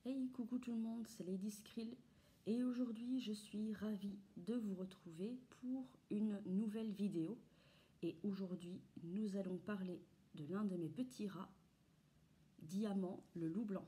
Hey, coucou tout le monde, c'est Lady Skrill et aujourd'hui je suis ravie de vous retrouver pour une nouvelle vidéo. Et aujourd'hui nous allons parler de l'un de mes petits rats, Diamant le loup blanc.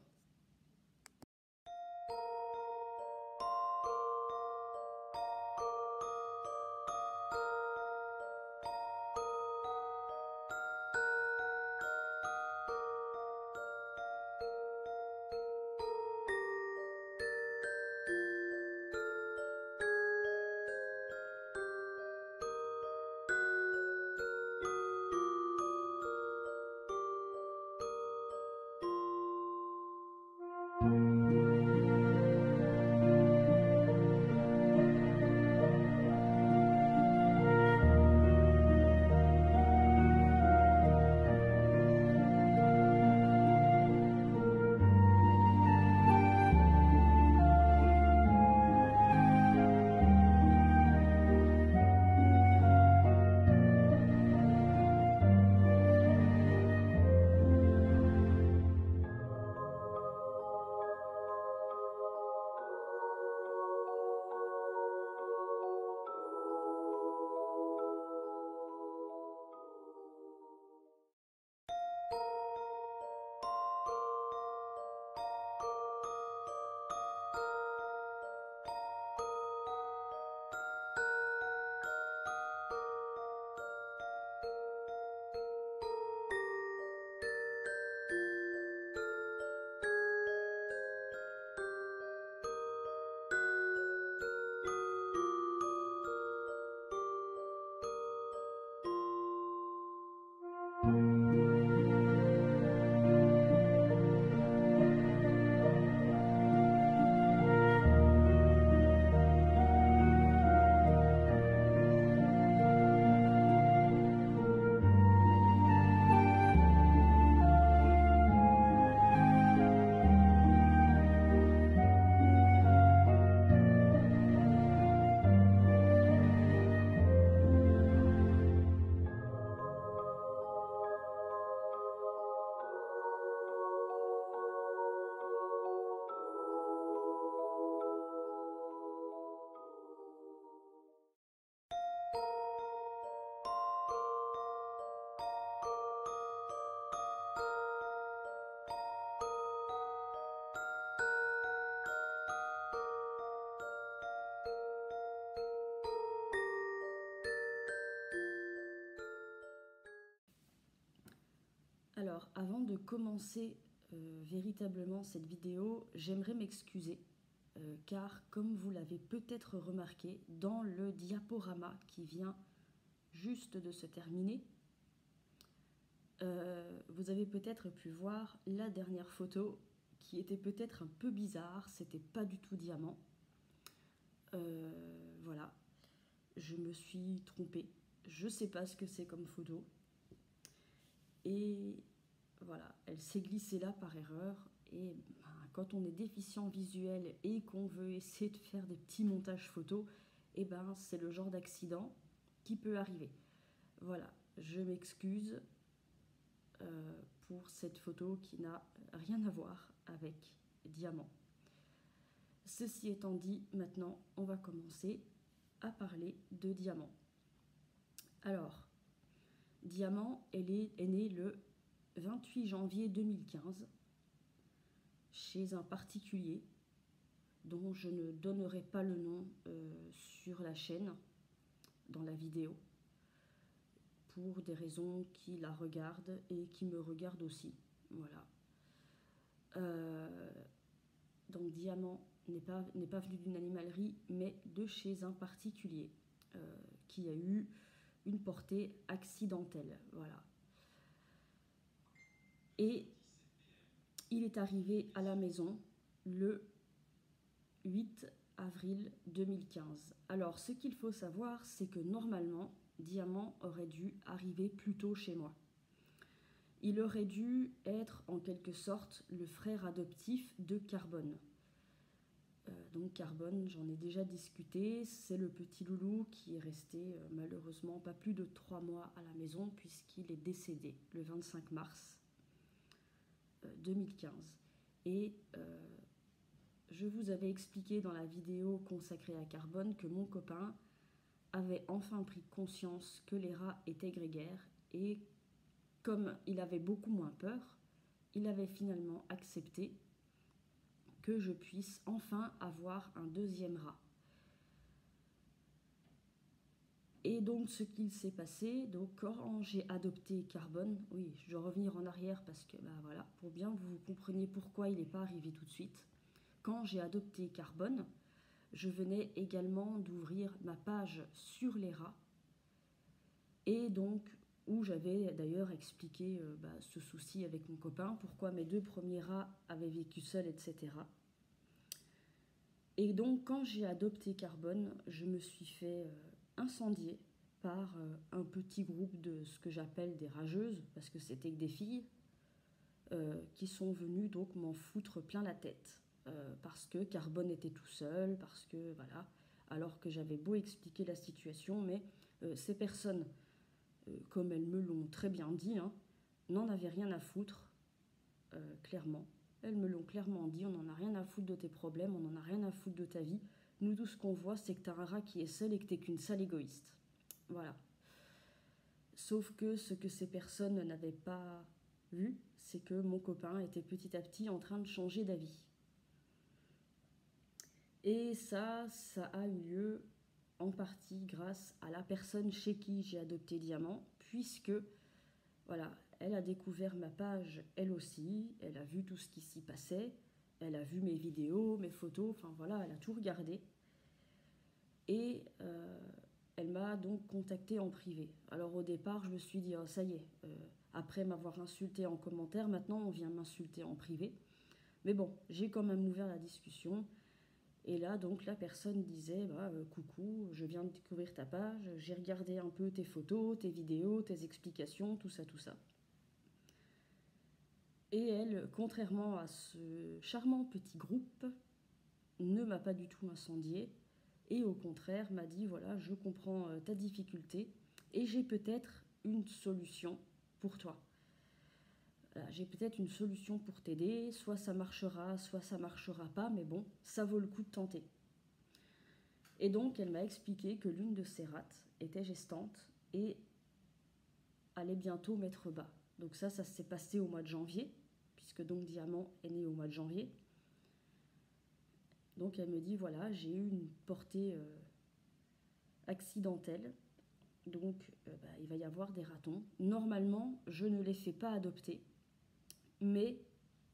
Alors, avant de commencer véritablement cette vidéo, j'aimerais m'excuser car, comme vous l'avez peut-être remarqué, dans le diaporama qui vient juste de se terminer, vous avez peut-être pu voir la dernière photo qui était peut-être un peu bizarre, c'était pas du tout Diamant. Voilà, je me suis trompée, je sais pas ce que c'est comme photo. Et voilà, elle s'est glissée là par erreur. Et ben, quand on est déficient visuel et qu'on veut essayer de faire des petits montages photos, et ben c'est le genre d'accident qui peut arriver. Voilà, je m'excuse pour cette photo qui n'a rien à voir avec Diamant. Ceci étant dit, maintenant on va commencer à parler de Diamant. Alors, Diamant, elle est née le 28 janvier 2015 chez un particulier dont je ne donnerai pas le nom sur la chaîne, dans la vidéo, pour des raisons qui la regardent et qui me regardent aussi. Voilà. Donc Diamant n'est pas venu d'une animalerie, mais de chez un particulier qui a eu une portée accidentelle. Voilà. Et il est arrivé à la maison le 8 avril 2015. Alors, ce qu'il faut savoir, c'est que normalement, Diamant aurait dû arriver plus tôt chez moi. Il aurait dû être en quelque sorte le frère adoptif de Carbone. Donc Carbone, j'en ai déjà discuté, c'est le petit loulou qui est resté malheureusement pas plus de 3 mois à la maison puisqu'il est décédé le 25 mars 2015. Et je vous avais expliqué dans la vidéo consacrée à Carbone que mon copain avait enfin pris conscience que les rats étaient grégaires et comme il avait beaucoup moins peur, il avait finalement accepté que je puisse enfin avoir un deuxième rat. Et donc ce qu'il s'est passé, donc quand j'ai adopté Carbone, oui, je dois revenir en arrière parce que voilà, pour bien que vous compreniez pourquoi il n'est pas arrivé tout de suite. Quand j'ai adopté Carbone, je venais également d'ouvrir ma page sur les rats et donc où j'avais d'ailleurs expliqué ce souci avec mon copain, pourquoi mes 2 premiers rats avaient vécu seuls, etc. Et donc quand j'ai adopté Carbone, je me suis fait incendier par un petit groupe de ce que j'appelle des rageuses, parce que c'était que des filles, qui sont venues donc m'en foutre plein la tête. Parce que Carbone était tout seul, parce que voilà, alors que j'avais beau expliquer la situation, mais ces personnes, comme elles me l'ont très bien dit, hein, n'en avaient rien à foutre, clairement. Elles me l'ont clairement dit, on n'en a rien à foutre de tes problèmes, on n'en a rien à foutre de ta vie. Nous, tout ce qu'on voit, c'est que t'as un rat qui est seul et que t'es qu'une sale égoïste. Voilà. Sauf que ce que ces personnes n'avaient pas vu, c'est que mon copain était petit à petit en train de changer d'avis. Et ça a eu lieu en partie grâce à la personne chez qui j'ai adopté Diamant, puisque, voilà, elle a découvert ma page elle aussi, elle a vu tout ce qui s'y passait, elle a vu mes vidéos, mes photos, enfin voilà, elle a tout regardé. Et elle m'a donc contactée en privé. Alors au départ, je me suis dit, oh, ça y est, après m'avoir insulté en commentaire, maintenant on vient m'insulter en privé. Mais bon, j'ai quand même ouvert la discussion. Et là, donc, la personne disait, coucou, je viens de découvrir ta page, j'ai regardé un peu tes photos, tes vidéos, tes explications, tout ça, tout ça. Et elle, contrairement à ce charmant petit groupe, ne m'a pas du tout incendiée. Et au contraire, m'a dit, voilà, je comprends ta difficulté et j'ai peut-être une solution pour toi. Voilà, j'ai peut-être une solution pour t'aider, soit ça marchera pas, mais bon, ça vaut le coup de tenter. Et donc, elle m'a expliqué que l'une de ses rates était gestante et allait bientôt mettre bas. Donc ça s'est passé au mois de janvier, puisque donc Diamant est né au mois de janvier. Donc elle me dit, voilà, j'ai eu une portée accidentelle, donc il va y avoir des ratons. Normalement, je ne les fais pas adopter, mais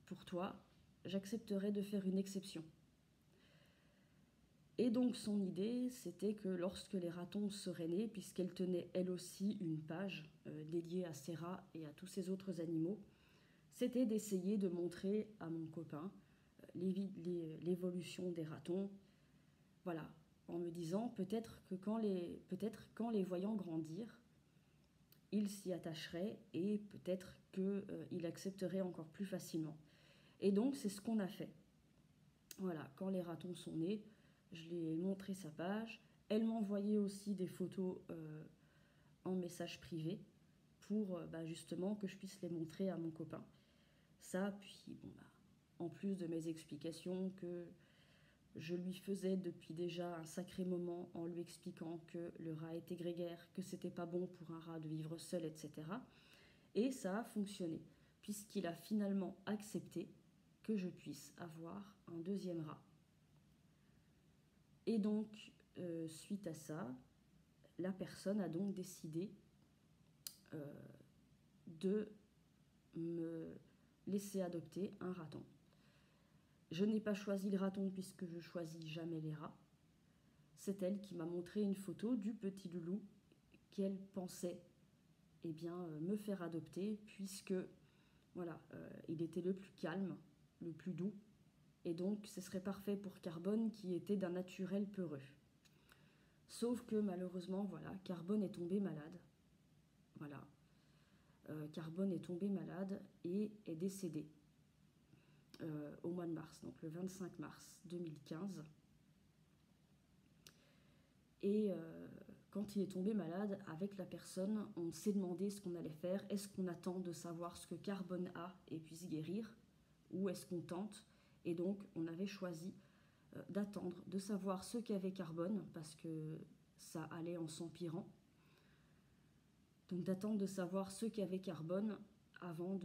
pour toi, j'accepterai de faire une exception. Et donc son idée, c'était que lorsque les ratons seraient nés, puisqu'elle tenait elle aussi une page dédiée à ces rats et à tous ces autres animaux, c'était d'essayer de montrer à mon copain l'évolution des ratons. Voilà, en me disant peut-être qu'en les voyant grandir, il s'y attacherait et peut-être qu'il accepterait encore plus facilement. Et donc c'est ce qu'on a fait. Voilà, quand les ratons sont nés, je lui ai montré sa page. Elle m'envoyait aussi des photos en message privé pour justement que je puisse les montrer à mon copain. Ça, puis en plus de mes explications que je lui faisais depuis déjà un sacré moment en lui expliquant que le rat était grégaire, que c'était pas bon pour un rat de vivre seul, etc. Et ça a fonctionné, puisqu'il a finalement accepté que je puisse avoir un deuxième rat. Et donc, suite à ça, la personne a donc décidé de me laisser adopter un raton. Je n'ai pas choisi le raton puisque je choisis jamais les rats. C'est elle qui m'a montré une photo du petit loulou qu'elle pensait me faire adopter puisque voilà, il était le plus calme, le plus doux. Et donc, ce serait parfait pour Carbone qui était d'un naturel peureux. Sauf que malheureusement, voilà, Carbone est tombé malade. Voilà. Carbone est tombé malade et est décédé au mois de mars, donc le 25 mars 2015. Et quand il est tombé malade, avec la personne, on s'est demandé ce qu'on allait faire. Est-ce qu'on attend de savoir ce que Carbone a et puisse guérir, ou est-ce qu'on tente? Et donc, on avait choisi d'attendre, de savoir ce qu'avait Carbone, parce que ça allait en s'empirant. Donc d'attendre de savoir ce qu'avait Carbone avant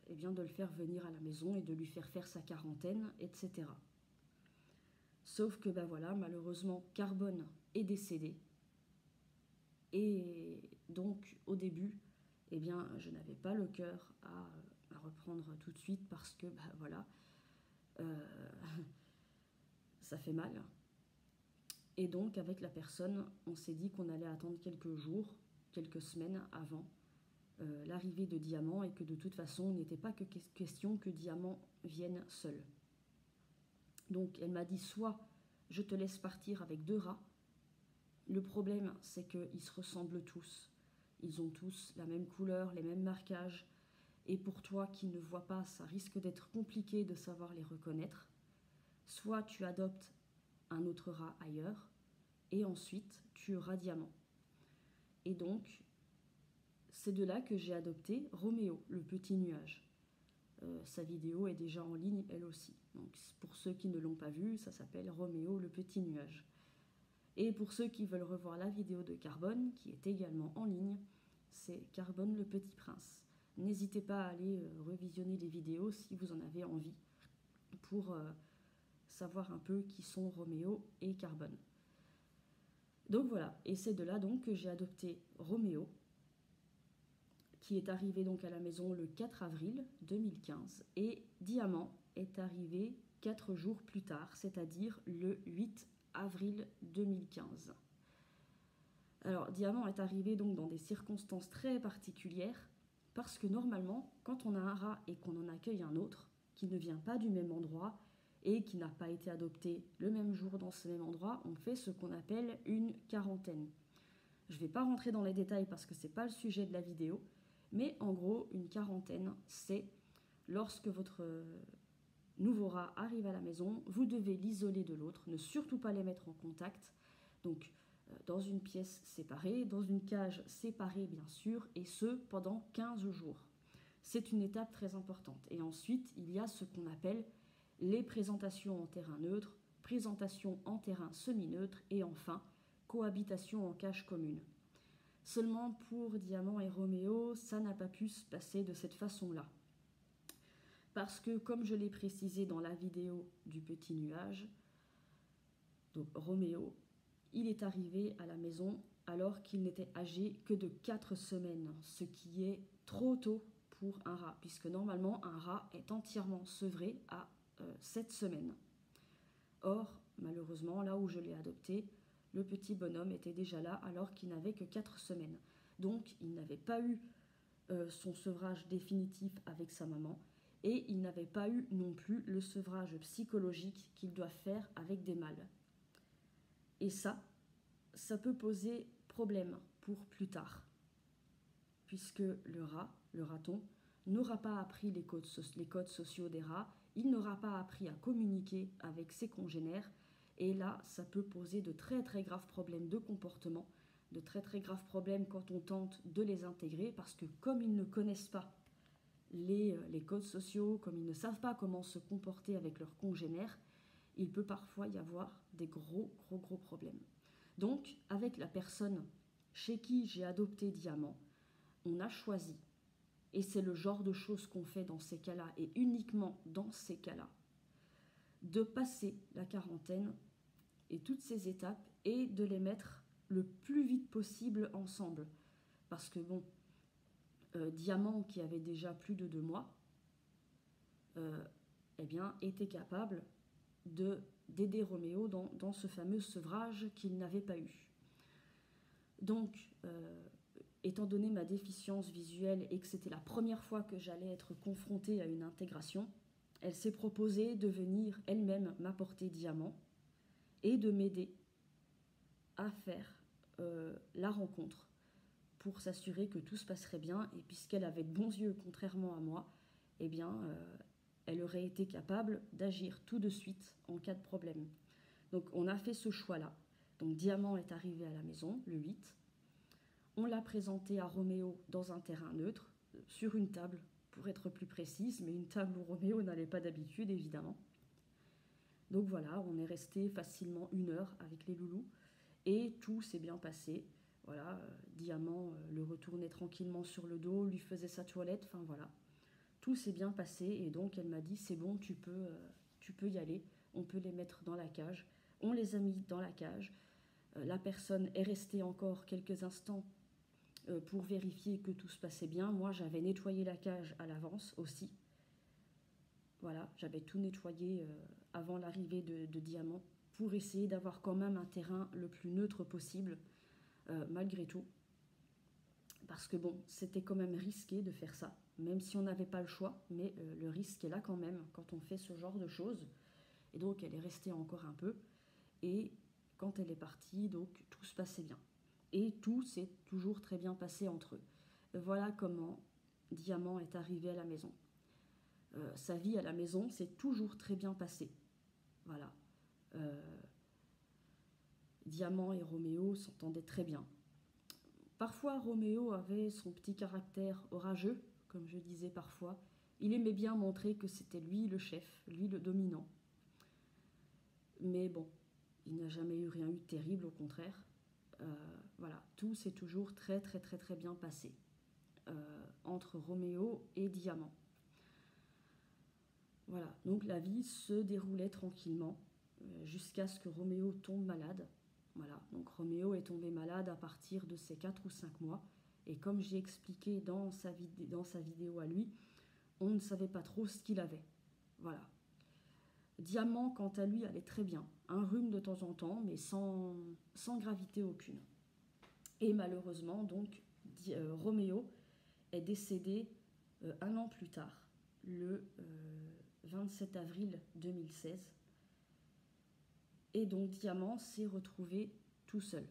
eh bien, de le faire venir à la maison et de lui faire sa quarantaine, etc. Sauf que ben voilà, malheureusement, Carbone est décédé. Et donc au début, eh bien, je n'avais pas le cœur à reprendre tout de suite parce que ben voilà, ça fait mal. Et donc avec la personne, on s'est dit qu'on allait attendre quelques jours, quelques semaines avant l'arrivée de Diamant et que de toute façon, il n'était pas que question que Diamant vienne seul. Donc elle m'a dit soit je te laisse partir avec 2 rats. Le problème, c'est qu'ils se ressemblent tous. Ils ont tous la même couleur, les mêmes marquages. Et pour toi qui ne vois pas, ça risque d'être compliqué de savoir les reconnaître. Soit tu adoptes un autre rat ailleurs, et ensuite tu auras Diamant. Et donc, c'est de là que j'ai adopté Roméo, le petit nuage. Sa vidéo est déjà en ligne, elle aussi. Donc, pour ceux qui ne l'ont pas vue, ça s'appelle Roméo, le petit nuage. Et pour ceux qui veulent revoir la vidéo de Carbone, qui est également en ligne, c'est Carbone, le petit prince. N'hésitez pas à aller revisionner les vidéos si vous en avez envie, pour savoir un peu qui sont Roméo et Carbone. Donc voilà, et c'est de là donc que j'ai adopté Roméo, qui est arrivé donc à la maison le 4 avril 2015, et Diamant est arrivé 4 jours plus tard, c'est-à-dire le 8 avril 2015. Alors Diamant est arrivé donc dans des circonstances très particulières, parce que normalement, quand on a un rat et qu'on en accueille un autre, qui ne vient pas du même endroit et qui n'a pas été adopté le même jour dans ce même endroit, on fait ce qu'on appelle une quarantaine. Je ne vais pas rentrer dans les détails parce que ce n'est pas le sujet de la vidéo, mais en gros, une quarantaine, c'est lorsque votre nouveau rat arrive à la maison, vous devez l'isoler de l'autre, ne surtout pas les mettre en contact. Donc, dans une pièce séparée, dans une cage séparée bien sûr, et ce pendant 15 jours. C'est une étape très importante. Et ensuite, il y a ce qu'on appelle les présentations en terrain neutre, présentation en terrain semi-neutre et enfin, cohabitation en cage commune. Seulement pour Diamant et Roméo, ça n'a pas pu se passer de cette façon-là. Parce que, comme je l'ai précisé dans la vidéo du petit nuage, donc Roméo, il est arrivé à la maison alors qu'il n'était âgé que de 4 semaines, ce qui est trop tôt pour un rat, puisque normalement un rat est entièrement sevré à 7 semaines. Or, malheureusement, là où je l'ai adopté, le petit bonhomme était déjà là alors qu'il n'avait que 4 semaines. Donc, il n'avait pas eu son sevrage définitif avec sa maman et il n'avait pas eu non plus le sevrage psychologique qu'il doit faire avec des mâles. Et ça peut poser problème pour plus tard, puisque le raton, n'aura pas appris les codes sociaux des rats, il n'aura pas appris à communiquer avec ses congénères, et là, ça peut poser de très très graves problèmes de comportement, de très très graves problèmes quand on tente de les intégrer, parce que comme ils ne connaissent pas les codes sociaux, comme ils ne savent pas comment se comporter avec leurs congénères, il peut parfois y avoir des gros problèmes. Donc, avec la personne chez qui j'ai adopté Diamant, on a choisi, et c'est le genre de choses qu'on fait dans ces cas-là, et uniquement dans ces cas-là, de passer la quarantaine et toutes ces étapes et de les mettre le plus vite possible ensemble. Parce que bon, Diamant, qui avait déjà plus de 2 mois, eh bien, était capable d'aider Roméo dans ce fameux sevrage qu'il n'avait pas eu. Donc, étant donné ma déficience visuelle et que c'était la première fois que j'allais être confrontée à une intégration, elle s'est proposée de venir elle-même m'apporter Diamant et de m'aider à faire la rencontre pour s'assurer que tout se passerait bien. Et puisqu'elle avait de bons yeux, contrairement à moi, eh bien, elle aurait été capable d'agir tout de suite en cas de problème. Donc on a fait ce choix-là. Donc Diamant est arrivé à la maison le 8. On l'a présenté à Roméo dans un terrain neutre, sur une table, pour être plus précise, mais une table où Roméo n'allait pas d'habitude, évidemment. Donc voilà, on est resté facilement 1 heure avec les loulous et tout s'est bien passé. Voilà, Diamant le retournait tranquillement sur le dos, lui faisait sa toilette, enfin voilà. Tout s'est bien passé et donc elle m'a dit c'est bon, tu peux y aller, on peut les mettre dans la cage. On les a mis dans la cage. La personne est restée encore quelques instants pour vérifier que tout se passait bien. Moi, j'avais nettoyé la cage à l'avance aussi. Voilà, j'avais tout nettoyé avant l'arrivée de Diamant pour essayer d'avoir quand même un terrain le plus neutre possible, malgré tout. Parce que bon, c'était quand même risqué de faire ça, même si on n'avait pas le choix, mais le risque est là quand même quand on fait ce genre de choses. Et donc elle est restée encore un peu, et quand elle est partie, donc tout se passait bien. Et tout s'est toujours très bien passé entre eux. Voilà comment Diamant est arrivé à la maison. Sa vie à la maison s'est toujours très bien passée. Voilà. Diamant et Roméo s'entendaient très bien. Parfois, Roméo avait son petit caractère orageux, comme je disais parfois. Il aimait bien montrer que c'était lui le chef, lui le dominant. Mais bon, il n'a jamais eu rien eu de terrible, au contraire. Voilà, tout s'est toujours très très très très bien passé entre Roméo et Diamant. Voilà, donc la vie se déroulait tranquillement jusqu'à ce que Roméo tombe malade. Voilà, donc Roméo est tombé malade à partir de ses 4 ou 5 mois. Et comme j'ai expliqué dans sa vidéo à lui, on ne savait pas trop ce qu'il avait. Voilà. Diamant, quant à lui, allait très bien. Un rhume de temps en temps, mais sans gravité aucune. Et malheureusement, donc, Roméo est décédé 1 an plus tard, le 27 avril 2016. Et donc Diamant s'est retrouvé tout seul.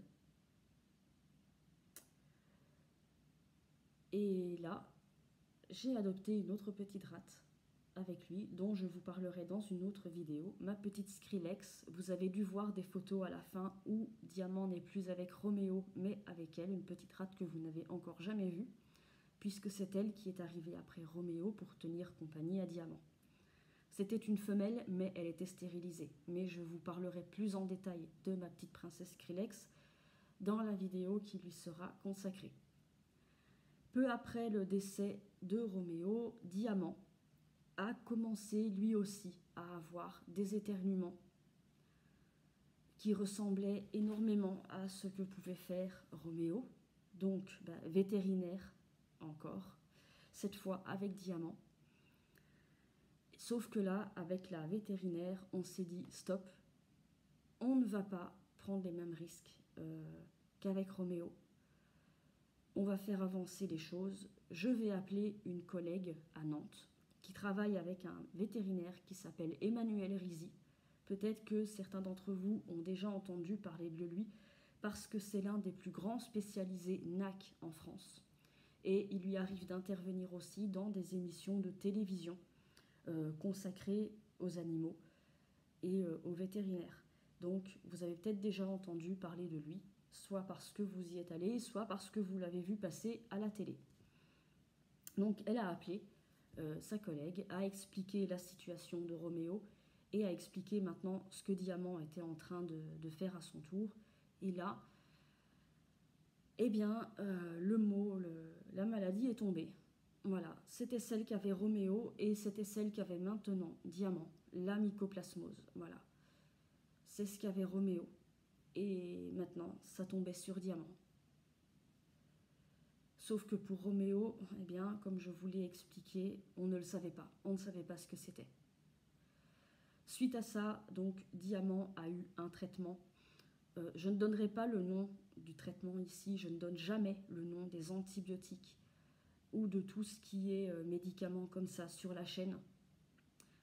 Et là, j'ai adopté une autre petite rate avec lui, dont je vous parlerai dans une autre vidéo. Ma petite Skrillex, vous avez dû voir des photos à la fin où Diamant n'est plus avec Roméo, mais avec elle, une petite rate que vous n'avez encore jamais vue, puisque c'est elle qui est arrivée après Roméo pour tenir compagnie à Diamant. C'était une femelle, mais elle était stérilisée. Mais je vous parlerai plus en détail de ma petite princesse Skrillex dans la vidéo qui lui sera consacrée. Peu après le décès de Roméo, Diamant a commencé lui aussi à avoir des éternuements qui ressemblaient énormément à ce que pouvait faire Roméo, donc vétérinaire encore, cette fois avec Diamant. Sauf que là, avec la vétérinaire, on s'est dit stop, on ne va pas prendre les mêmes risques qu'avec Roméo. On va faire avancer les choses. Je vais appeler une collègue à Nantes qui travaille avec un vétérinaire qui s'appelle Emmanuel Rizy. Peut-être que certains d'entre vous ont déjà entendu parler de lui parce que c'est l'un des plus grands spécialisés NAC en France. Et il lui arrive d'intervenir aussi dans des émissions de télévision consacrées aux animaux et aux vétérinaires. Donc vous avez peut-être déjà entendu parler de lui, soit parce que vous y êtes allé, soit parce que vous l'avez vu passer à la télé. Donc elle a appelé sa collègue, a expliqué la situation de Roméo et a expliqué maintenant ce que Diamant était en train de faire à son tour. Et là, eh bien, la maladie est tombée. Voilà, c'était celle qu'avait Roméo et c'était celle qu'avait maintenant Diamant, la mycoplasmose. Voilà, c'est ce qu'avait Roméo. Et maintenant, ça tombait sur Diamant. Sauf que pour Roméo, eh bien, comme je vous l'ai expliqué, on ne le savait pas. On ne savait pas ce que c'était. Suite à ça, donc, Diamant a eu un traitement. Je ne donnerai pas le nom du traitement ici. Je ne donne jamais le nom des antibiotiques ou de tout ce qui est médicaments comme ça sur la chaîne.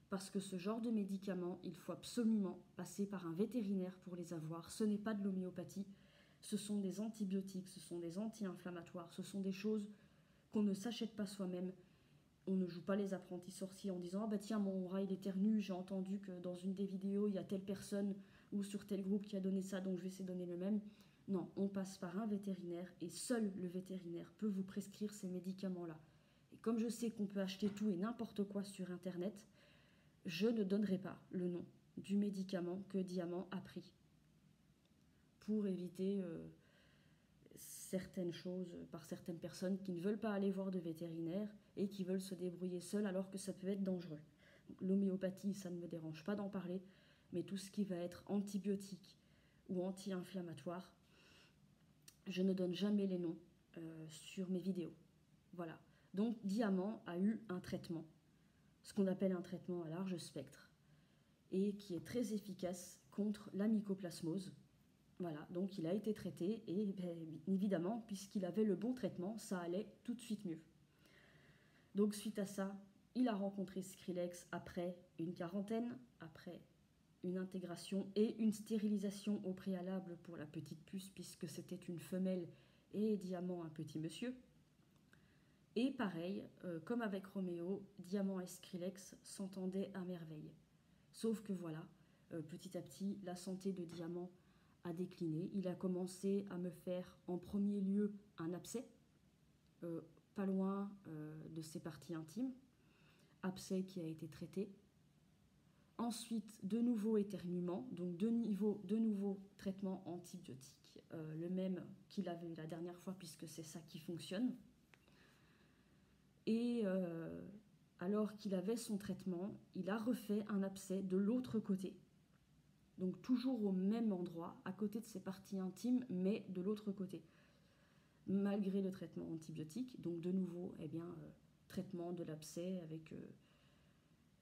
Parce que ce genre de médicaments, il faut absolument passer par un vétérinaire pour les avoir. Ce n'est pas de l'homéopathie. Ce sont des antibiotiques, ce sont des anti-inflammatoires, ce sont des choses qu'on ne s'achète pas soi-même. On ne joue pas les apprentis sorciers en disant « Ah bah tiens, mon rat il éternue, j'ai entendu que dans une des vidéos, il y a telle personne ou sur tel groupe qui a donné ça, donc je vais essayer de donner le même. » Non, on passe par un vétérinaire et seul le vétérinaire peut vous prescrire ces médicaments-là. Et comme je sais qu'on peut acheter tout et n'importe quoi sur Internet, je ne donnerai pas le nom du médicament que Diamant a pris pour éviter certaines choses par certaines personnes qui ne veulent pas aller voir de vétérinaire et qui veulent se débrouiller seuls alors que ça peut être dangereux. L'homéopathie, ça ne me dérange pas d'en parler, mais tout ce qui va être antibiotique ou anti-inflammatoire, je ne donne jamais les noms sur mes vidéos. Voilà. Donc Diamant a eu un traitement, ce qu'on appelle un traitement à large spectre, et qui est très efficace contre la mycoplasmose. Voilà, donc il a été traité et bien évidemment, puisqu'il avait le bon traitement, ça allait tout de suite mieux. Donc suite à ça, il a rencontré Skrillex après une quarantaine, après une intégration et une stérilisation au préalable pour la petite puce, puisque c'était une femelle et Diamant un petit monsieur. Et pareil, comme avec Roméo, Diamant et Skrillex s'entendaient à merveille. Sauf que voilà, petit à petit, la santé de Diamant a décliné. Il a commencé à me faire en premier lieu un abcès, pas loin de ses parties intimes, abcès qui a été traité. Ensuite, de nouveau éternuement, donc de nouveau traitement antibiotique, le même qu'il avait eu la dernière fois puisque c'est ça qui fonctionne. Et alors qu'il avait son traitement, il a refait un abcès de l'autre côté. Donc toujours au même endroit, à côté de ses parties intimes, mais de l'autre côté. Malgré le traitement antibiotique, donc de nouveau, traitement de l'abcès avec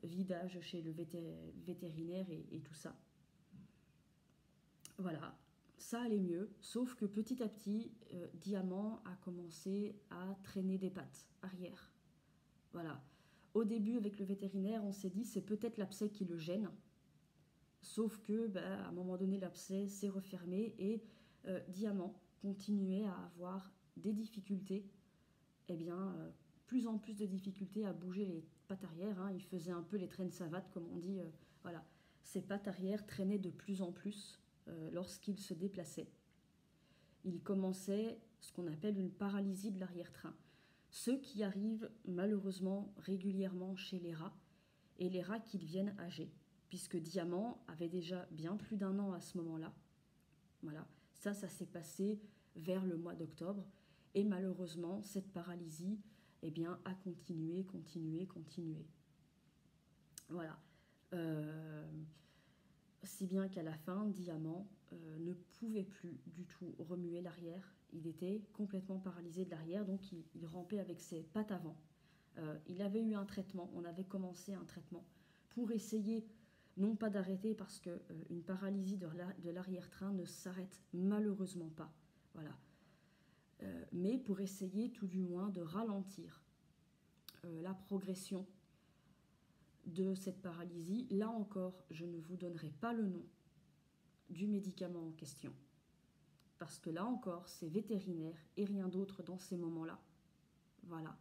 vidage chez le vétérinaire et tout ça. Voilà, ça allait mieux, sauf que petit à petit, Diamant a commencé à traîner des pattes arrière. Voilà. Au début, avec le vétérinaire, on s'est dit c'est peut-être l'abcès qui le gêne. Sauf que, à un moment donné, l'abcès s'est refermé et Diamant continuait à avoir des difficultés, plus en plus de difficultés à bouger les pattes arrière. Hein. Il faisait un peu les traînes savates, comme on dit. Voilà. Ses pattes arrière traînaient de plus en plus lorsqu'il se déplaçait. Il commençait ce qu'on appelle une paralysie de l'arrière-train. Ce qui arrive malheureusement régulièrement chez les rats, et les rats qui deviennent âgés, puisque Diamant avait déjà bien plus d'1 an à ce moment-là. Voilà, ça s'est passé vers le mois d'octobre, et malheureusement, cette paralysie a continué. Voilà. Si bien qu'à la fin, Diamant ne pouvait plus du tout remuer l'arrière. Il était complètement paralysé de l'arrière, donc il rampait avec ses pattes avant. Il avait eu un traitement, on avait commencé un traitement pour essayer, non pas d'arrêter, parce qu'une paralysie de l'arrière-train ne s'arrête malheureusement pas. Voilà. Mais pour essayer tout du moins de ralentir la progression de cette paralysie. Là encore, je ne vous donnerai pas le nom du médicament en question. Parce que là encore, c'est vétérinaire et rien d'autre dans ces moments-là. Voilà.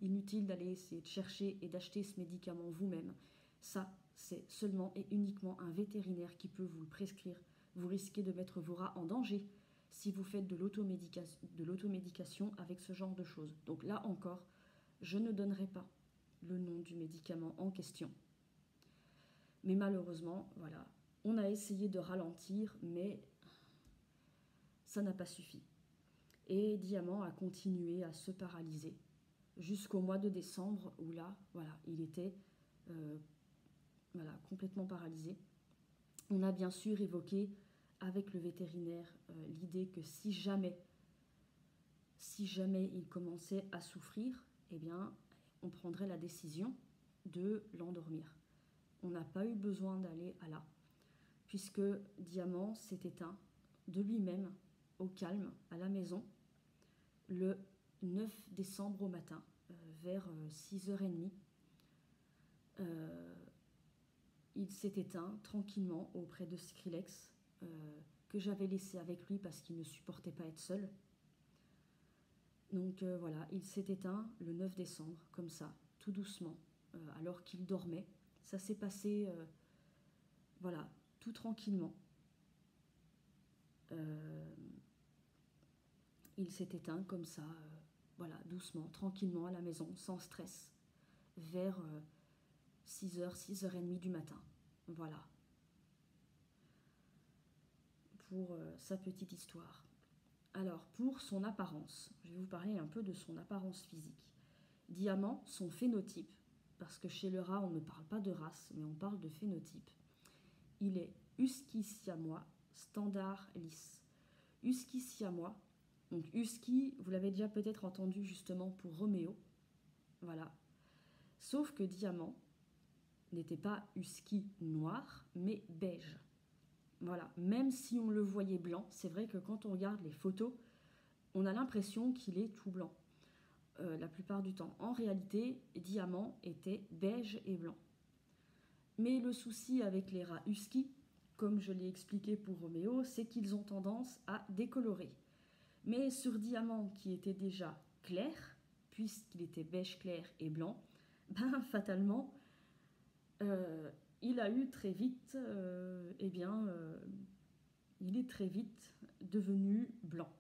Inutile d'aller essayer de chercher et d'acheter ce médicament vous-même. Ça, c'est seulement et uniquement un vétérinaire qui peut vous le prescrire. Vous risquez de mettre vos rats en danger si vous faites de l'automédication avec ce genre de choses. Donc là encore, je ne donnerai pas le nom du médicament en question. Mais malheureusement, voilà, on a essayé de ralentir, mais ça n'a pas suffi. Et Diamant a continué à se paralyser jusqu'au mois de décembre, où là, voilà, il était complètement paralysé. On a bien sûr évoqué avec le vétérinaire l'idée que si jamais il commençait à souffrir, on prendrait la décision de l'endormir. On n'a pas eu besoin d'aller à là, puisque Diamant s'est éteint de lui-même, au calme, à la maison, le 9 décembre au matin, vers 6h30. Il s'est éteint tranquillement auprès de Skrillex, que j'avais laissé avec lui parce qu'il ne supportait pas être seul. Donc voilà, il s'est éteint le 9 décembre, comme ça, tout doucement, alors qu'il dormait. Ça s'est passé, tout tranquillement. Il s'est éteint comme ça, doucement, tranquillement à la maison, sans stress, vers 6h, 6h30 du matin. Voilà. pour sa petite histoire. Alors, pour son apparence, je vais vous parler un peu de son apparence physique. Diamant, son phénotype, parce que chez le rat, on ne parle pas de race, mais on parle de phénotype. Il est husky siamois, standard lisse. Husky siamois, donc husky, vous l'avez déjà peut-être entendu justement pour Roméo, voilà. Sauf que Diamant n'était pas husky noir, mais beige. Voilà, même si on le voyait blanc, c'est vrai que quand on regarde les photos, on a l'impression qu'il est tout blanc. La plupart du temps. En réalité, Diamant était beige et blanc. Mais le souci avec les rats husky, comme je l'ai expliqué pour Roméo, c'est qu'ils ont tendance à décolorer. Mais sur Diamant, qui était déjà clair, puisqu'il était beige clair et blanc, ben fatalement, il a eu très vite, il est très vite devenu blanc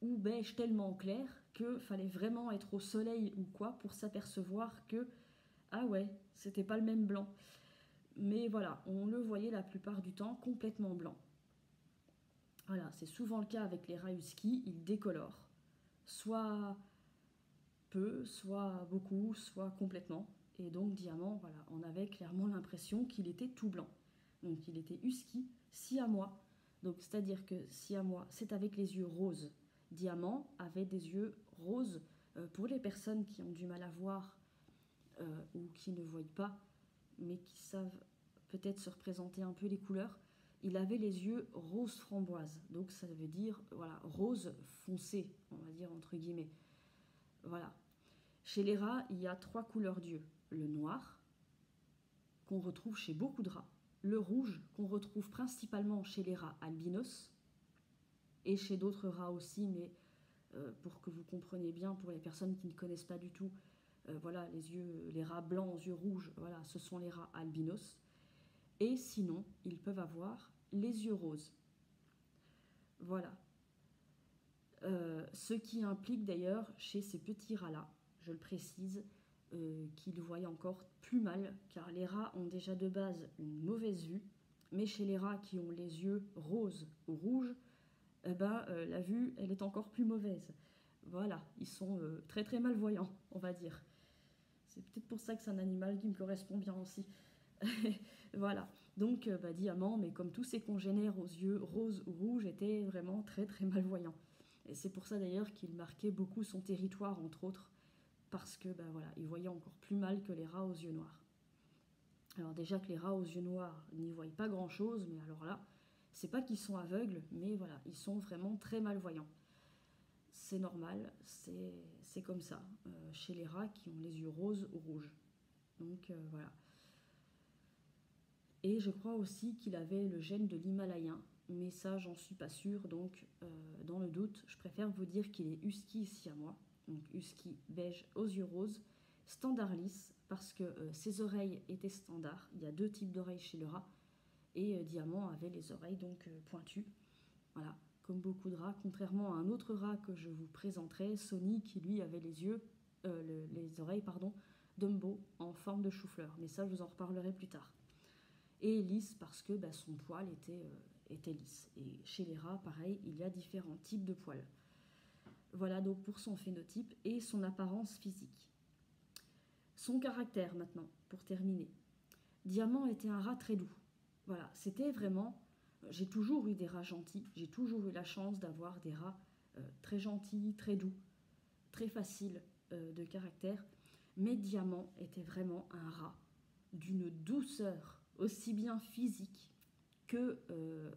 ou beige tellement clair que fallait vraiment être au soleil ou quoi pour s'apercevoir que ah ouais, c'était pas le même blanc. Mais voilà, on le voyait la plupart du temps complètement blanc. Voilà, c'est souvent le cas avec les rats husky, ils décolorent. Soit peu, soit beaucoup, soit complètement. Et donc Diamant, voilà, on avait clairement l'impression qu'il était tout blanc. Donc il était husky, siamois. Donc c'est-à-dire que siamois, c'est avec les yeux roses. Diamant avait des yeux roses. Pour les personnes qui ont du mal à voir ou qui ne voient pas, mais qui savent peut-être se représenter un peu les couleurs, il avait les yeux rose framboise. Donc ça veut dire voilà, rose foncé, on va dire entre guillemets. Voilà. Chez les rats, il y a 3 couleurs d'yeux. Le noir, qu'on retrouve chez beaucoup de rats. Le rouge, qu'on retrouve principalement chez les rats albinos, et chez d'autres rats aussi, mais pour que vous compreniez bien, pour les personnes qui ne connaissent pas du tout, voilà, les rats blancs aux yeux rouges, voilà, ce sont les rats albinos. Et sinon, ils peuvent avoir les yeux roses. Voilà. Ce qui implique d'ailleurs, chez ces petits rats-là, je le précise, qu'ils voient encore plus mal, car les rats ont déjà de base une mauvaise vue, mais chez les rats qui ont les yeux roses ou rouges, la vue, elle est encore plus mauvaise. Voilà, ils sont très très malvoyants, on va dire. C'est peut-être pour ça que c'est un animal qui me correspond bien aussi. Voilà, donc Diamant, mais comme tous ses congénères aux yeux roses ou rouges, était vraiment très très malvoyant. Et c'est pour ça d'ailleurs qu'il marquait beaucoup son territoire, entre autres, parce que voilà, il voyait encore plus mal que les rats aux yeux noirs. Alors déjà que les rats aux yeux noirs n'y voient pas grand-chose, mais alors là, c'est pas qu'ils sont aveugles, mais voilà, ils sont vraiment très malvoyants. C'est normal, c'est comme ça, chez les rats qui ont les yeux roses ou rouges. Donc voilà. Et je crois aussi qu'il avait le gène de l'Himalayen, mais ça j'en suis pas sûre, donc dans le doute, je préfère vous dire qu'il est husky siamois, donc husky beige aux yeux roses, standard lisse, parce que ses oreilles étaient standards. Il y a 2 types d'oreilles chez le rat, et Diamant avait les oreilles donc pointues, voilà, comme beaucoup de rats, contrairement à un autre rat que je vous présenterai, Sony, qui lui avait les oreilles Dumbo en forme de chou-fleur, mais ça je vous en reparlerai plus tard. Et lisse parce que son poil était lisse. Et chez les rats, pareil, il y a différents types de poils. Voilà donc pour son phénotype et son apparence physique. Son caractère maintenant, pour terminer. Diamant était un rat très doux. Voilà, c'était vraiment... J'ai toujours eu des rats gentils, j'ai toujours eu la chance d'avoir des rats très gentils, très doux, très faciles de caractère. Mais Diamant était vraiment un rat d'une douceur aussi bien physique que,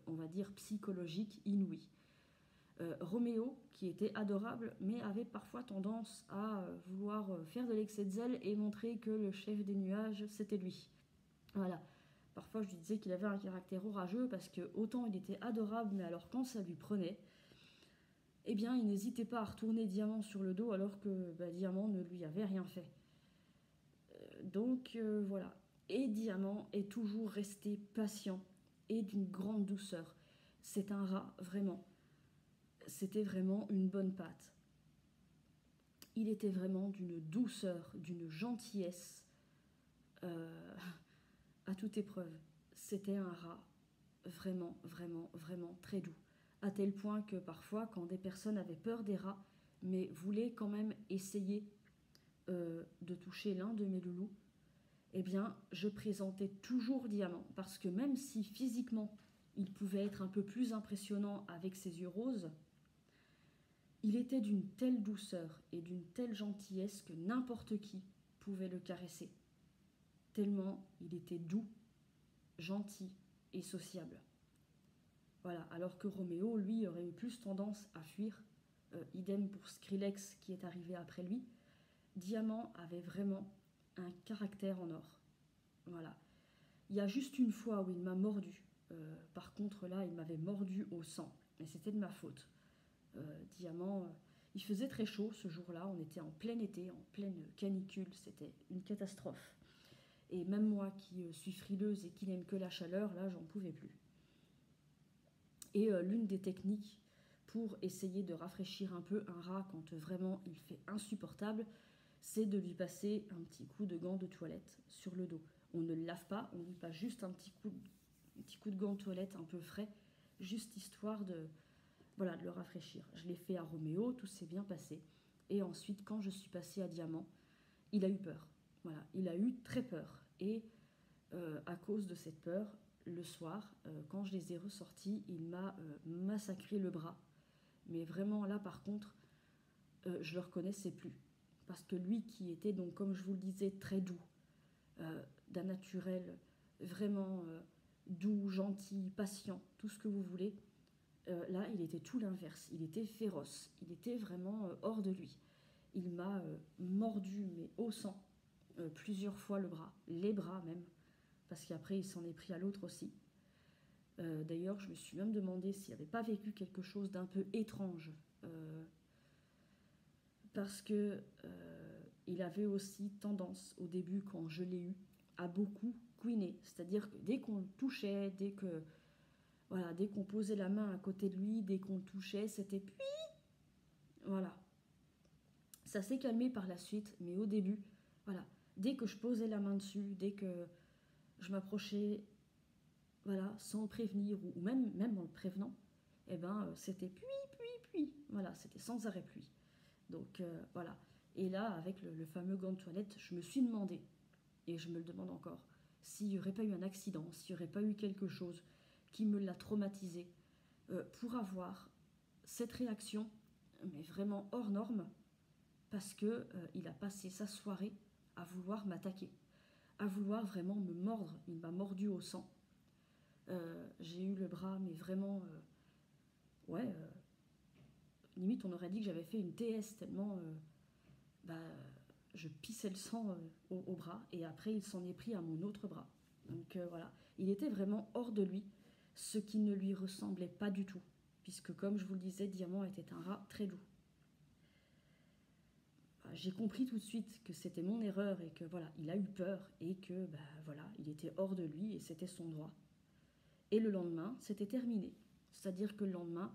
on va dire, psychologique inouïe. Roméo, qui était adorable, mais avait parfois tendance à vouloir faire de l'excès de zèle et montrer que le chef des nuages, c'était lui. Voilà. Parfois, je lui disais qu'il avait un caractère orageux parce que autant il était adorable, mais alors quand ça lui prenait, eh bien, il n'hésitait pas à retourner Diamant sur le dos alors que Diamant ne lui avait rien fait. Donc, voilà. Et Diamant est toujours resté patient et d'une grande douceur. C'est un rat, vraiment. C'était vraiment une bonne patte. Il était vraiment d'une douceur, d'une gentillesse à toute épreuve. C'était un rat vraiment, vraiment, vraiment très doux. à tel point que parfois, quand des personnes avaient peur des rats, mais voulaient quand même essayer de toucher l'un de mes loulous, eh bien, je présentais toujours Diamant, parce que même si physiquement, il pouvait être un peu plus impressionnant avec ses yeux roses, il était d'une telle douceur et d'une telle gentillesse que n'importe qui pouvait le caresser, tellement il était doux, gentil et sociable. Voilà, alors que Roméo, lui, aurait eu plus tendance à fuir, idem pour Skrillex qui est arrivé après lui. Diamant avait vraiment un caractère en or. Voilà. Il y a juste une fois où il m'a mordu. Par contre, là, il m'avait mordu au sang. Mais c'était de ma faute. Diamant, il faisait très chaud ce jour-là. On était en plein été, en pleine canicule. C'était une catastrophe. Et même moi qui suis frileuse et qui n'aime que la chaleur, là, j'en pouvais plus. Et l'une des techniques pour essayer de rafraîchir un peu un rat quand vraiment il fait insupportable, c'est de lui passer un petit coup de gant de toilette sur le dos. On ne le lave pas, on lui passe juste un petit coup de gant de toilette un peu frais, juste histoire de le rafraîchir. Je l'ai fait à Roméo, tout s'est bien passé. Et ensuite, quand je suis passée à Diamant, il a eu peur. Voilà, il a eu très peur. Et à cause de cette peur, le soir, quand je les ai ressortis, il m'a massacré le bras. Mais vraiment, là, par contre, je le reconnaissais plus. Parce que lui, qui était, donc, comme je vous le disais, très doux, d'un naturel vraiment doux, gentil, patient, tout ce que vous voulez, là, il était tout l'inverse. Il était féroce. Il était vraiment hors de lui. Il m'a mordu, mais au sang, plusieurs fois le bras, les bras même, parce qu'après, il s'en est pris à l'autre aussi. D'ailleurs, je me suis même demandé s'il n'avait pas vécu quelque chose d'un peu étrange, parce que il avait aussi tendance, au début, quand je l'ai eu, à beaucoup couiner. C'est-à-dire que dès qu'on le touchait, dès qu'on posait la main à côté de lui, dès qu'on le touchait, c'était puis. Voilà. Ça s'est calmé par la suite, mais au début, voilà, dès que je posais la main dessus, dès que je m'approchais, voilà, sans le prévenir, ou même en le prévenant, eh ben, c'était puis, voilà, c'était sans arrêt puis. Donc voilà. Et là, avec le fameux gant de toilette, je me suis demandé, et je me le demande encore, s'il n'y aurait pas eu un accident, s'il n'y aurait pas eu quelque chose qui me l'a traumatisé, pour avoir cette réaction, mais vraiment hors norme, parce que il a passé sa soirée à vouloir m'attaquer, à vouloir vraiment me mordre. Il m'a mordu au sang. J'ai eu le bras, mais vraiment, limite on aurait dit que j'avais fait une TS tellement je pissais le sang au bras, et après il s'en est pris à mon autre bras. Donc voilà, il était vraiment hors de lui, ce qui ne lui ressemblait pas du tout, puisque comme je vous le disais, Diamant était un rat très doux. J'ai compris tout de suite que c'était mon erreur et que voilà, il a eu peur et que il était hors de lui et c'était son droit. Et le lendemain, c'était terminé. C'est-à-dire que le lendemain,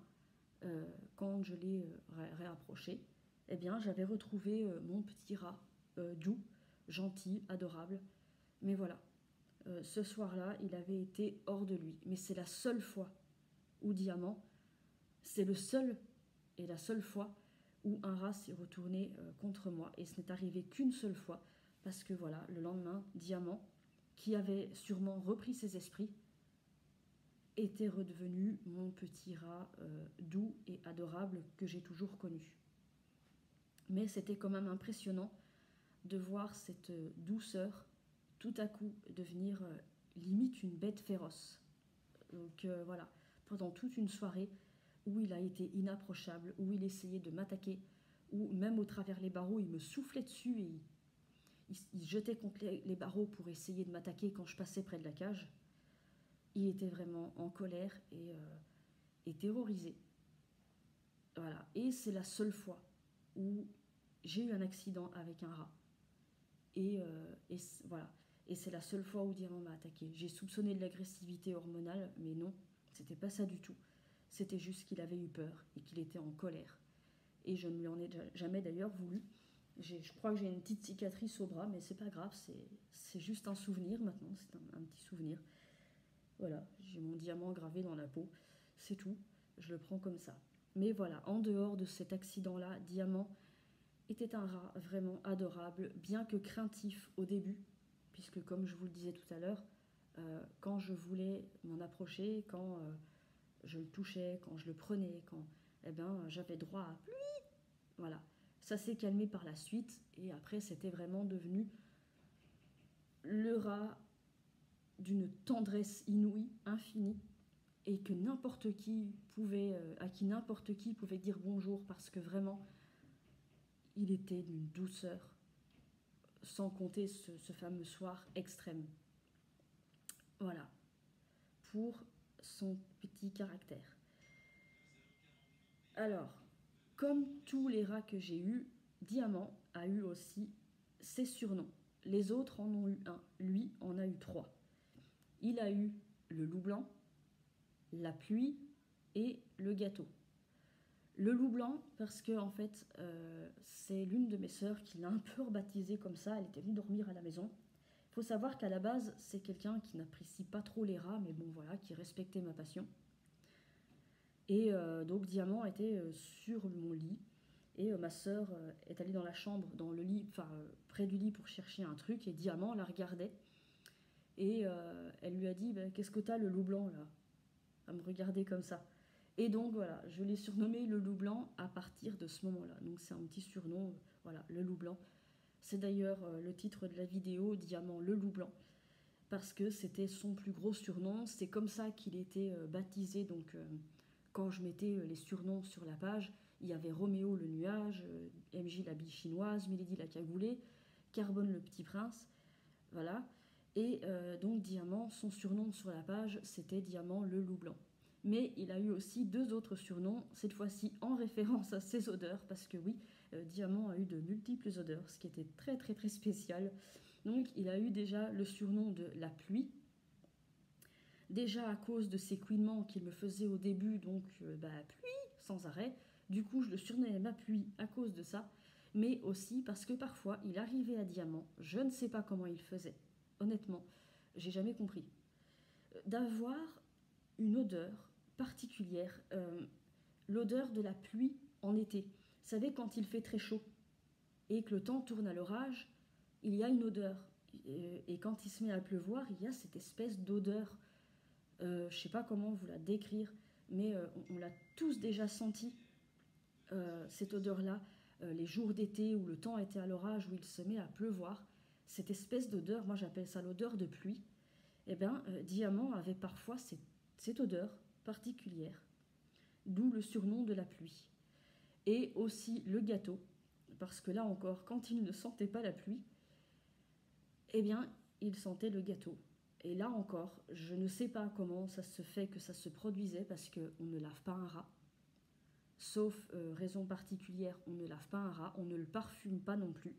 quand je l'ai réapproché, eh bien, j'avais retrouvé mon petit rat doux, gentil, adorable. Mais voilà, ce soir-là, il avait été hors de lui. Mais c'est la seule fois où Diamant, c'est le seul et la seule fois où un rat s'est retourné contre moi. Et ce n'est arrivé qu'une seule fois, parce que voilà, le lendemain, Diamant, qui avait sûrement repris ses esprits, était redevenu mon petit rat doux et adorable que j'ai toujours connu. Mais c'était quand même impressionnant de voir cette douceur tout à coup devenir limite une bête féroce. Donc voilà, pendant toute une soirée où il a été inapprochable, où il essayait de m'attaquer, où même au travers les barreaux, il me soufflait dessus et il se jetait contre les barreaux pour essayer de m'attaquer quand je passais près de la cage. Il était vraiment en colère et terrorisé. Voilà. Et c'est la seule fois où j'ai eu un accident avec un rat. Et voilà. Et c'est la seule fois où Diamant m'a attaqué. J'ai soupçonné de l'agressivité hormonale, mais non, c'était pas ça du tout. C'était juste qu'il avait eu peur et qu'il était en colère. Et je ne lui en ai jamais d'ailleurs voulu. Je crois que j'ai une petite cicatrice au bras, mais c'est pas grave, c'est juste un souvenir maintenant, c'est un petit souvenir. Voilà, j'ai mon diamant gravé dans la peau, c'est tout. je le prends comme ça. Mais voilà, en dehors de cet accident-là, Diamant était un rat vraiment adorable, bien que craintif au début, puisque comme je vous le disais tout à l'heure, quand je voulais m'en approcher, quand je le touchais, quand je le prenais, quand j'avais droit à pluie. Voilà, ça s'est calmé par la suite, et après c'était vraiment devenu le rat d'une tendresse inouïe, infinie, et que n'importe qui pouvait, à qui n'importe qui pouvait dire bonjour, parce que vraiment, il était d'une douceur, sans compter ce fameux soir extrême. Voilà, pour son petit caractère. Alors, comme tous les rats que j'ai eus, Diamant a eu aussi ses surnoms. Les autres en ont eu un, lui en a eu 3. Il a eu le loup blanc, la pluie et le gâteau. Le loup blanc, parce que en fait, c'est l'une de mes sœurs qui l'a un peu rebaptisé comme ça. Elle était venue dormir à la maison. Il faut savoir qu'à la base, c'est quelqu'un qui n'apprécie pas trop les rats, mais bon voilà, qui respectait ma passion. Et donc Diamant était sur mon lit. Et ma sœur est allée dans la chambre, dans le lit, près du lit pour chercher un truc. Et Diamant la regardait. Et elle lui a dit qu'est-ce que t'as, le loup blanc là? À me regarder comme ça. Et donc voilà, je l'ai surnommé le loup blanc à partir de ce moment-là. Donc c'est un petit surnom, voilà, le loup blanc. C'est d'ailleurs le titre de la vidéo, Diamant le loup blanc, parce que c'était son plus gros surnom. C'est comme ça qu'il était baptisé. Donc quand je mettais les surnoms sur la page, il y avait Roméo le nuage, MJ la bille chinoise, Milady la cagoulée, Carbone le petit prince, voilà. Et donc Diamant, son surnom sur la page, c'était Diamant le loup blanc. Mais il a eu aussi 2 autres surnoms, cette fois-ci en référence à ses odeurs, parce que oui, Diamant a eu de multiples odeurs, ce qui était très très très spécial. Donc il a eu déjà le surnom de la pluie, déjà à cause de ses couinements qu'il me faisait au début, donc pluie sans arrêt. Du coup, je le surnommais ma pluie à cause de ça, mais aussi parce que parfois il arrivait à Diamant, je ne sais pas comment il faisait, honnêtement, j'ai jamais compris, d'avoir une odeur particulière, l'odeur de la pluie en été. Vous savez, quand il fait très chaud et que le temps tourne à l'orage, il y a une odeur. Et quand il se met à pleuvoir, il y a cette espèce d'odeur. Je ne sais pas comment vous la décrire, mais on l'a tous déjà senti, cette odeur-là, les jours d'été où le temps était à l'orage, où il se met à pleuvoir. Cette espèce d'odeur, moi j'appelle ça l'odeur de pluie. Eh bien, Diamant avait parfois cette odeur particulière, d'où le surnom de la pluie. Et aussi le gâteau, parce que là encore, quand il ne sentait pas la pluie, eh bien, il sentait le gâteau. Et là encore, je ne sais pas comment ça se fait que ça se produisait, parce qu'on ne lave pas un rat. Sauf raison particulière, on ne lave pas un rat, on ne le parfume pas non plus.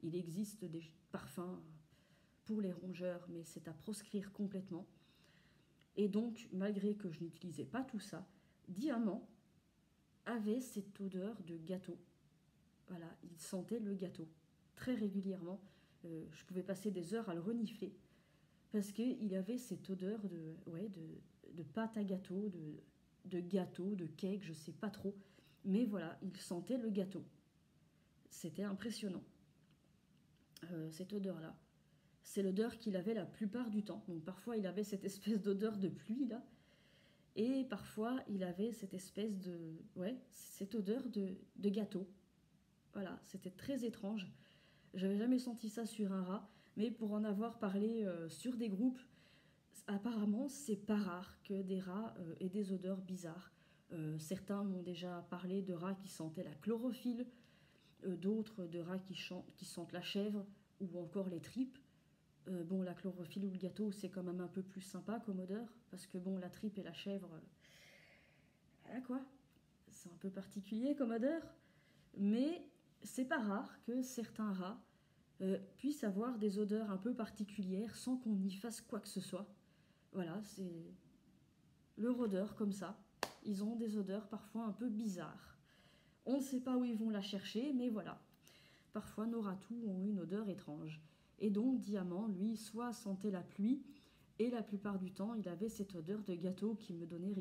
Il existe des parfums pour les rongeurs, mais c'est à proscrire complètement. Et donc, malgré que je n'utilisais pas tout ça, Diamant avait cette odeur de gâteau. Voilà, il sentait le gâteau très régulièrement. Je pouvais passer des heures à le renifler parce qu'il avait cette odeur de pâte à gâteau, de gâteau, de cake, je ne sais pas trop. Mais voilà, il sentait le gâteau. C'était impressionnant, cette odeur-là. C'est l'odeur qu'il avait la plupart du temps. Donc parfois, il avait cette espèce d'odeur de pluie, là. Et parfois, il avait cette espèce de... Ouais, cette odeur de gâteau. Voilà, c'était très étrange. J'avais jamais senti ça sur un rat. Mais pour en avoir parlé sur des groupes, apparemment, c'est pas rare que des rats aient des odeurs bizarres. Certains m'ont déjà parlé de rats qui sentaient la chlorophylle, d'autres de rats qui sentent la chèvre ou encore les tripes. Bon, la chlorophylle ou le gâteau, c'est quand même un peu plus sympa comme odeur, parce que bon, la tripe et la chèvre, voilà quoi, c'est un peu particulier comme odeur, mais c'est pas rare que certains rats puissent avoir des odeurs un peu particulières sans qu'on y fasse quoi que ce soit. Voilà, c'est leur odeur comme ça. Ils ont des odeurs parfois un peu bizarres. On ne sait pas où ils vont la chercher, mais voilà. Parfois, nos ratous ont une odeur étrange. Et donc, Diamant, lui, soit sentait la pluie, Et la plupart du temps, il avait cette odeur de gâteau qui me donnait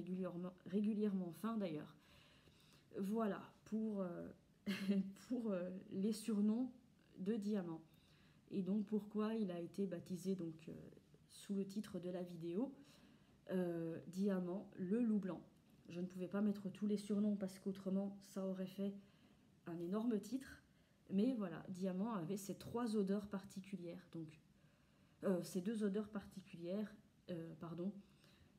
régulièrement faim d'ailleurs. Voilà pour, pour les surnoms de Diamant. Et donc pourquoi il a été baptisé donc, sous le titre de la vidéo, Diamant, le loup blanc. Je ne pouvais pas mettre tous les surnoms parce qu'autrement ça aurait fait un énorme titre. Mais voilà, Diamant avait ces 3 odeurs particulières. Donc ces 2 odeurs particulières, pardon,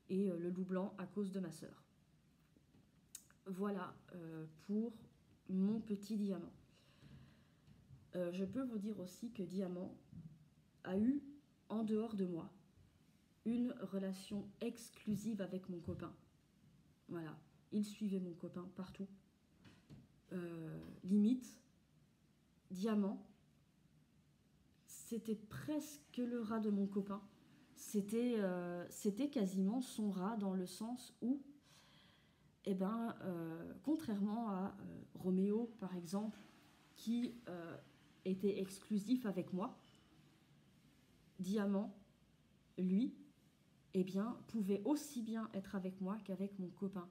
et le loup blanc à cause de ma sœur. Voilà pour mon petit Diamant. Je peux vous dire aussi que Diamant a eu, en dehors de moi, une relation exclusive avec mon copain. Voilà, il suivait mon copain partout. Limite, Diamant, c'était presque le rat de mon copain. C'était quasiment son rat dans le sens où, eh ben, contrairement à Roméo, par exemple, qui était exclusif avec moi, Diamant, lui, eh bien, pouvait aussi bien être avec moi qu'avec mon copain.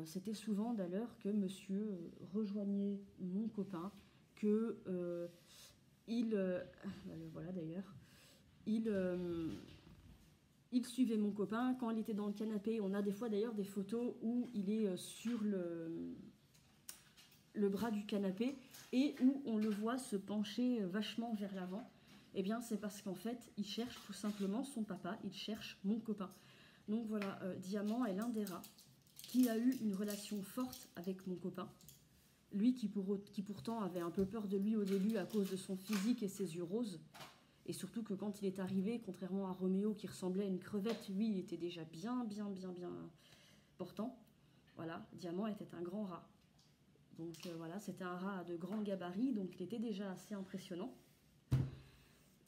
C'était souvent d'ailleurs que monsieur rejoignait mon copain, que voilà d'ailleurs, il suivait mon copain quand il était dans le canapé. On a des fois d'ailleurs des photos où il est sur le bras du canapé et où on le voit se pencher vachement vers l'avant. Eh bien c'est parce qu'en fait il cherche tout simplement son papa, il cherche mon copain. Donc voilà, Diamant est l'un des rats qui a eu une relation forte avec mon copain. Lui qui pourtant avait un peu peur de lui au début à cause de son physique et ses yeux roses. Et surtout que quand il est arrivé, contrairement à Roméo qui ressemblait à une crevette, lui il était déjà bien portant. Voilà, Diamant était un grand rat. Donc voilà, c'était un rat de grand gabarit, donc il était déjà assez impressionnant.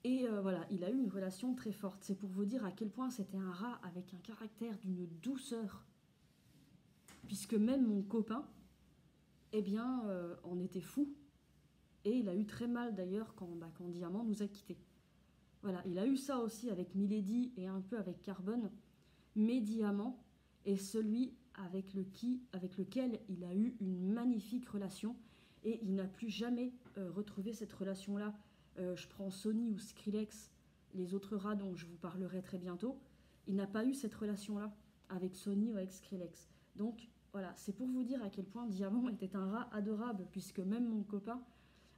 Et voilà, il a eu une relation très forte. C'est pour vous dire à quel point c'était un rat avec un caractère d'une douceur. Puisque même mon copain, eh bien, en était fou. Et il a eu très mal d'ailleurs quand Diamant nous a quittés. Voilà, il a eu ça aussi avec Milady et un peu avec Carbone. Mais Diamant est celui avec lequel il a eu une magnifique relation. Et il n'a plus jamais retrouvé cette relation-là. Je prends Sony ou Skrillex, les autres rats dont je vous parlerai très bientôt. Il n'a pas eu cette relation-là avec Sony ou avec Skrillex. Donc voilà, c'est pour vous dire à quel point Diamant était un rat adorable, puisque même mon copain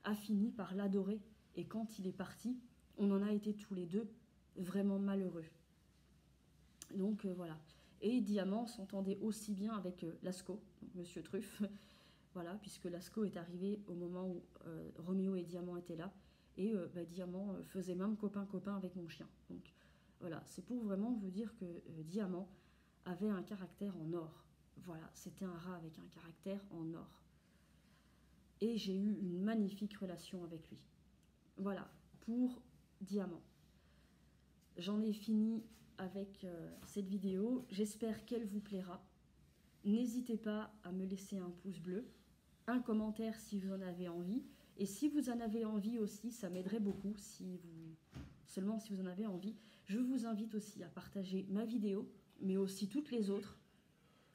a fini par l'adorer. Et quand il est parti, on en a été tous les deux vraiment malheureux. Donc voilà. Et Diamant s'entendait aussi bien avec Lascaux, Monsieur Truffe, voilà, puisque Lascaux est arrivé au moment où Roméo et Diamant étaient là. Et Diamant faisait même copain-copain avec mon chien. Donc voilà, c'est pour vraiment vous dire que Diamant avait un caractère en or. Voilà, c'était un rat avec un caractère en or. Et j'ai eu une magnifique relation avec lui. Voilà, pour Diamant. J'en ai fini avec cette vidéo. J'espère qu'elle vous plaira. N'hésitez pas à me laisser un pouce bleu, un commentaire si vous en avez envie. Et si vous en avez envie aussi, ça m'aiderait beaucoup, seulement si vous en avez envie. Je vous invite aussi à partager ma vidéo, mais aussi toutes les autres,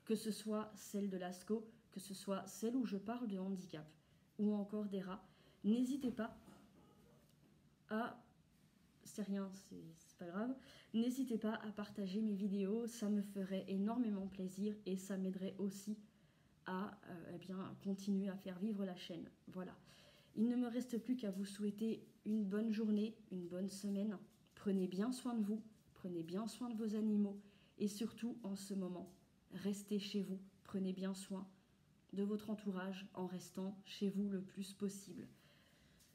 que ce soit celle de Lascaux, que ce soit celle où je parle de handicap, ou encore des rats. N'hésitez pas à... C'est rien, c'est pas grave. N'hésitez pas à partager mes vidéos, ça me ferait énormément plaisir et ça m'aiderait aussi à continuer à faire vivre la chaîne. Voilà. Il ne me reste plus qu'à vous souhaiter une bonne journée, une bonne semaine. Prenez bien soin de vous, prenez bien soin de vos animaux et surtout en ce moment, restez chez vous. Prenez bien soin de votre entourage en restant chez vous le plus possible.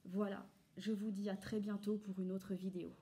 Voilà, je vous dis à très bientôt pour une autre vidéo.